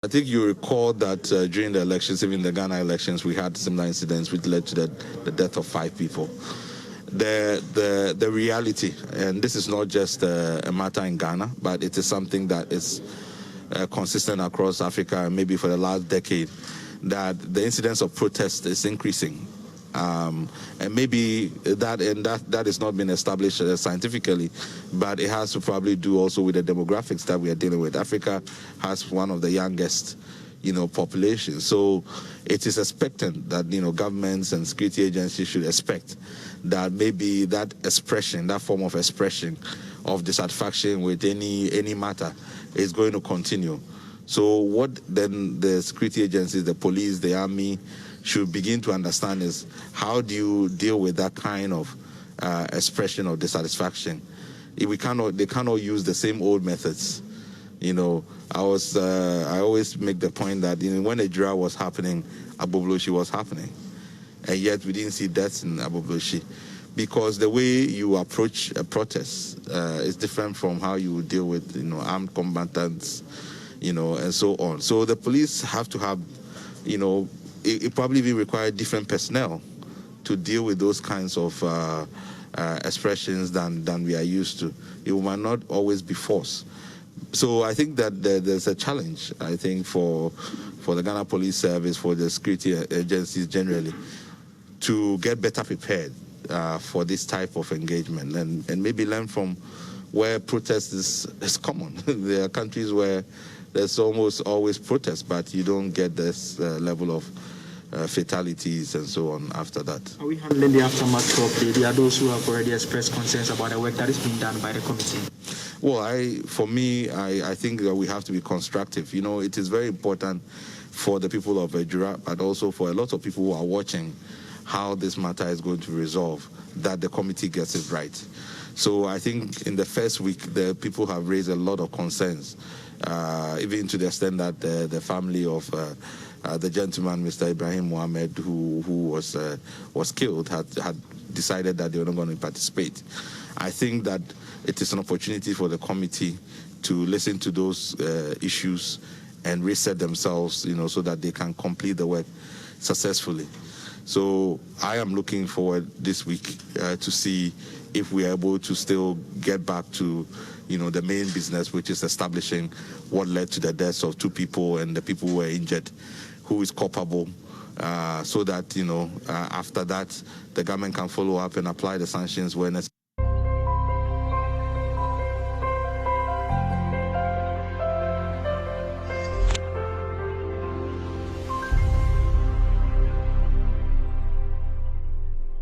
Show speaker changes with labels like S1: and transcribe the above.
S1: I think you recall that during the elections, even the Ghana elections, we had similar incidents which led to the death of 5 people. The reality, and this is not just a matter in Ghana, but it is something that is consistent across Africa, and maybe for the last decade, that the incidence of protest is increasing. And maybe that has not been established scientifically, but it has to probably do also with the demographics that we are dealing with. Africa has one of the youngest, populations. So it is expected that, governments and security agencies should expect that maybe that form of expression of dissatisfaction with any matter is going to continue. So what then the security agencies, the police, the army, should begin to understand is, how do you deal with that kind of expression of dissatisfaction? They cannot use the same old methods. I always make the point that when Ejura was happening, Abobloshi was happening, and yet we didn't see deaths in Abobloshi, because the way you approach a protest is different from how you deal with armed combatants, and so on. So the police have to have, it probably will require different personnel to deal with those kinds of expressions than we are used to. It might not always be force. So I think that there's a challenge, I think, for the Ghana Police Service, for the security agencies generally, to get better prepared for this type of engagement, and maybe learn from where protest is common. There are countries where there's almost always protest, but you don't get this level of fatalities and so on after that.
S2: Are we handling the aftermath properly? There are those who have already expressed concerns about the work that is being done by the committee.
S1: Well, I think that we have to be constructive. It is very important for the people of Ejura, but also for a lot of people who are watching, how this matter is going to resolve, that the committee gets it right. So I think in the first week, the people have raised a lot of concerns, even to the extent that the family of the gentleman, Mr. Ibrahim Mohammed, who was killed, had decided that they were not going to participate. I think that it is an opportunity for the committee to listen to those issues and reset themselves, so that they can complete the work successfully. So I am looking forward this week to see if we are able to still get back to, the main business, which is establishing what led to the deaths of 2 people and the people who were injured, who is culpable, so that, after that, the government can follow up and apply the sanctions where necessary.